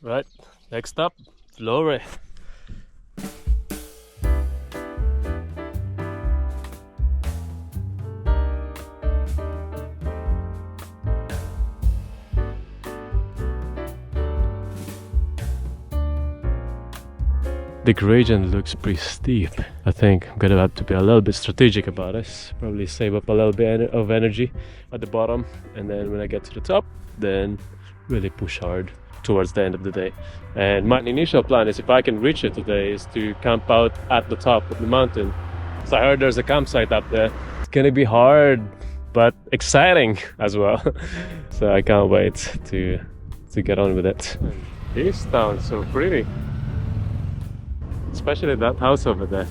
Right, next up, Flore. The gradient looks pretty steep. I think I'm gonna have to be a little bit strategic about this. Probably save up a little bit of energy at the bottom, and then when I get to the top, then really push hard towards the end of the day. And my initial plan is, if I can reach it today, is to camp out at the top of the mountain. So I heard there's a campsite up there. It's gonna be hard, but exciting as well. So I can't wait to get on with it. This town's so pretty. Especially that house over there.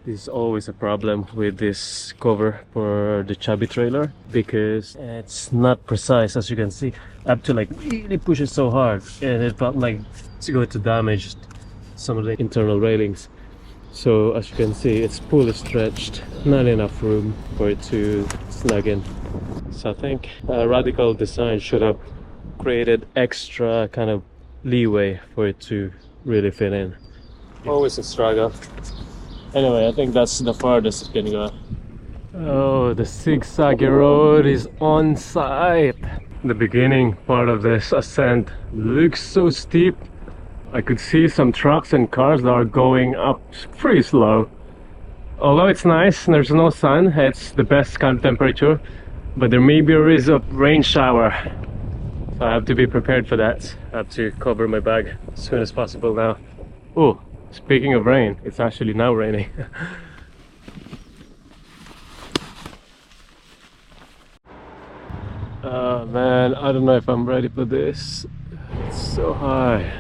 This is always a problem with this cover for the chubby trailer, because it's not precise, as you can see. I have to like really push it so hard, and it felt like it's going to damage some of the internal railings. So as you can see, it's fully stretched, not enough room for it to snug in. So I think a radical design should have created extra kind of leeway for it to really fit in. Always a struggle. Anyway, I think that's the farthest it's gonna go. Oh, the zigzaggy road is on site. The beginning part of this ascent looks so steep. I could see some trucks and cars that are going up pretty slow. Although it's nice and there's no sun, it's the best kind of temperature, but there may be a risk of rain shower. So I have to be prepared for that. I have to cover my bag as soon as possible now. Oh, speaking of rain, it's actually now raining. Oh man, I don't know if I'm ready for this. It's so high.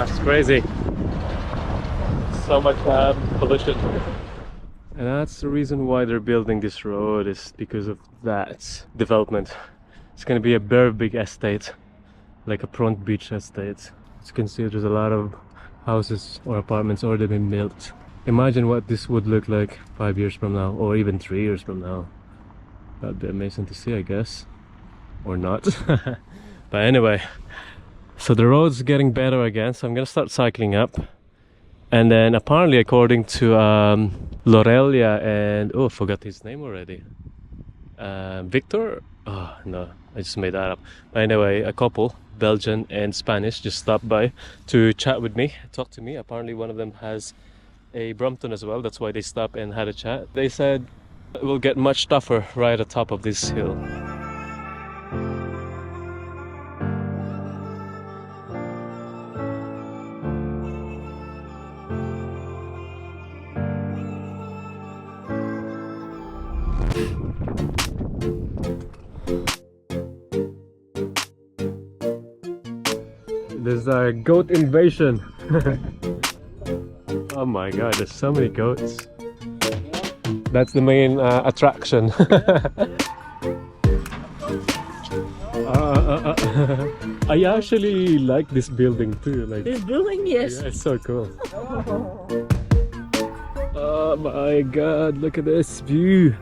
It's crazy. So much pollution. And that's the reason why they're building this road, is because of that development. It's gonna be a very big estate, like a front beach estate. As you can see, there's a lot of houses or apartments already been built. Imagine what this would look like 5 years from now, or even 3 years from now. That'd be amazing to see, I guess. Or not. But anyway, so the road's getting better again, so I'm gonna start cycling up. And then apparently, according to Lorelia and oh, I forgot his name already. Victor? Oh no, I just made that up. But anyway, a couple, Belgian and Spanish, just stopped by to chat with me, talk to me. Apparently one of them has a BrompTour as well, that's why they stopped and had a chat. They said it will get much tougher right at the top of this hill. There's a goat invasion. Oh my god, there's so many goats. That's the main attraction. I actually like this building too. Like this building, yes. Yeah, it's so cool. Oh my god, look at this view.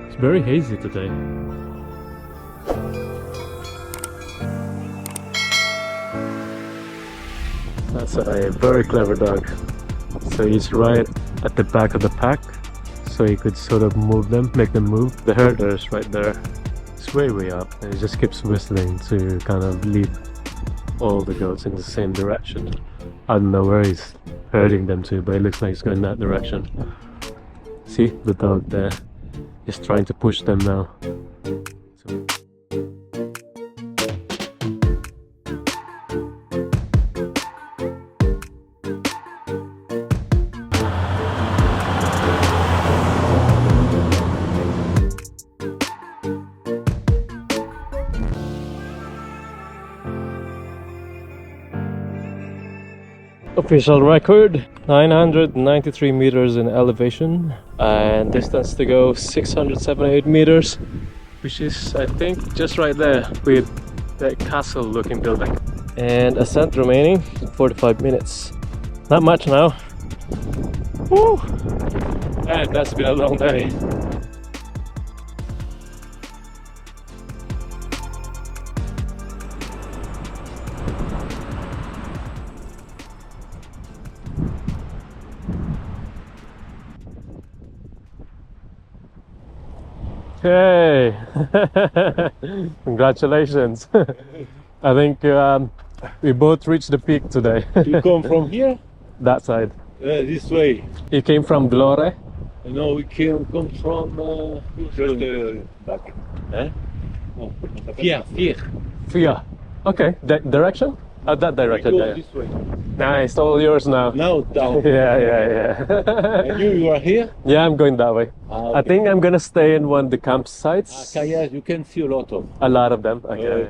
It's very hazy today. That's a very clever dog. So he's right at the back of the pack, so he could sort of move them, make them move. The herder is right there. It's way up, and he just keeps whistling to kind of lead all the goats in the same direction. I don't know where he's herding them to, but it looks like he's going that direction. See the dog there? He's trying to push them now. So Official record 993 meters in elevation and distance to go 678 meters, which is I think just right there with that castle looking building. And ascent remaining 45 minutes. Not much now. Woo! And that's been a long day. Hey! Congratulations! I think we both reached the peak today. You come from here? That side. This way. You came from Vlore? No, we come from just back. Eh? Oh. Here. Via. Okay, that direction? That direction. We go Yeah. this way. Nice, all yours now. Now down. Yeah. And you are here? Yeah, I'm going that way. Okay. I think I'm gonna stay in one of the campsites. Kaya, you can see a lot of. A lot of them. Okay.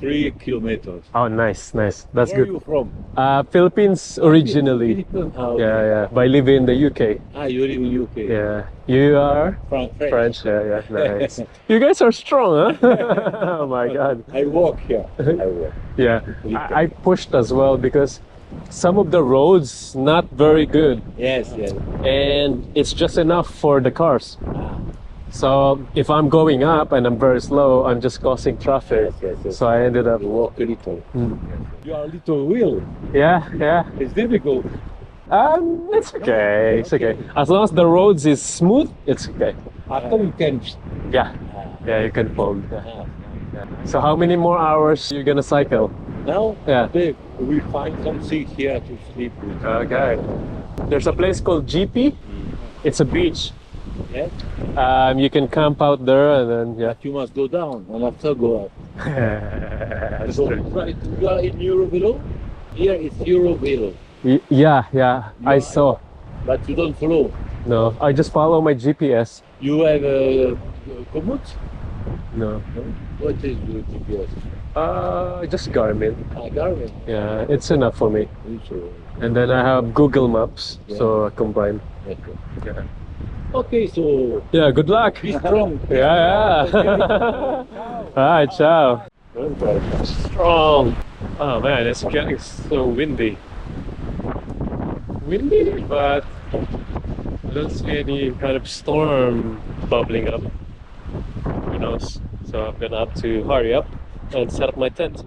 3 kilometers. Oh, nice. That's Where good. are you from? Philippines originally. Philippines? Oh, Yeah. But I live in the UK. You live in UK. Yeah. You are French. French. Yeah. Nice. You guys are strong, huh? Oh my God. I walk here. I walk. Yeah. I pushed as well because some of the roads not very good, Yes. and it's just enough for the cars. So if I'm going up and I'm very slow, I'm just causing traffic. Yes. So I ended up. You walk a little. Mm. You are a little wheel. Yeah. It's difficult. It's okay. It's okay. As long as the roads is smooth, it's okay. After you can. Yeah. You can fold. Yeah. Ah. So how many more hours you gonna cycle? Now, Yeah. we find something here to sleep with. Okay. There's a place called GP. It's a beach. Yes? You can camp out there and then But you must go down and after go up. That's So true. right, you are in Eurovelo. Here it's Eurovelo, Yeah. I saw. but you don't follow. No, I just follow my GPS. You have a Komoot? No. No? What is your GPS? Just Garmin. Garmin. Yeah, it's enough for me. So, And then I have Google Maps, Yeah. so I combine. okay. Yeah. Okay, so Yeah, good luck. be strong. Yeah. Alright, ciao. Strong. Oh man, it's getting so windy. Windy, but I don't see any kind of storm bubbling up. Who knows? So I'm gonna have to hurry up and set up my tent.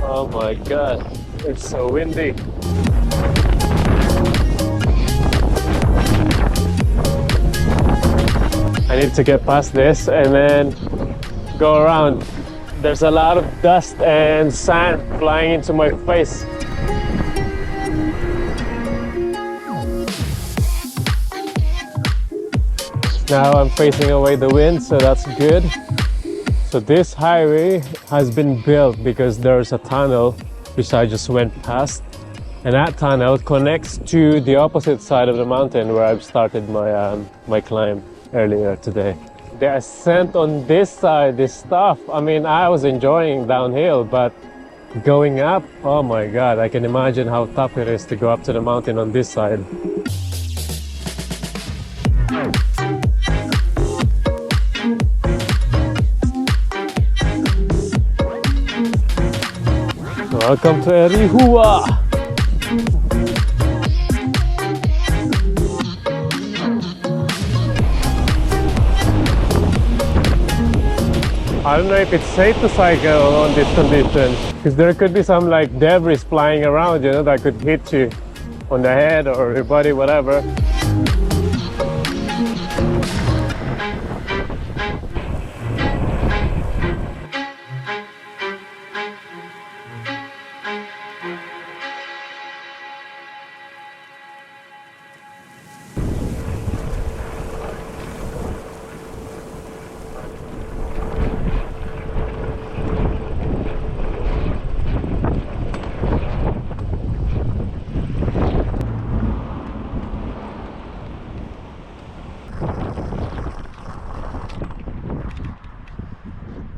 Oh my god, it's so windy. I need to get past this and then go around. There's a lot of dust and sand flying into my face. Now I'm facing away the wind, so that's good. So this highway has been built because there's a tunnel which I just went past, and that tunnel connects to the opposite side of the mountain where I've started my climb earlier today. The ascent on this side is tough. I mean, I was enjoying downhill, but going up, oh my god, I can imagine how tough it is to go up to the mountain on this side. Welcome to Erihua! I don't know if it's safe to cycle on this condition, because there could be some like debris flying around, you know, that could hit you on the head or your body, whatever.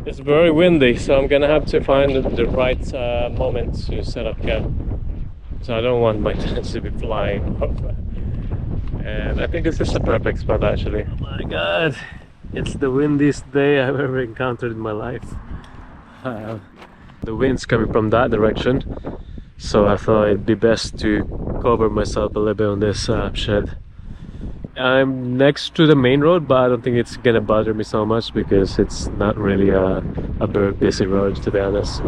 It's very windy, so I'm gonna have to find the right moment to set up camp. So I don't want my tents to be flying off. And I think this is the perfect spot actually. Oh my god, it's the windiest day I've ever encountered in my life. The wind's coming from that direction, so I thought it'd be best to cover myself a little bit on this shed. I'm next to the main road, but I don't think it's gonna bother me so much because it's not really a very busy road, to be honest.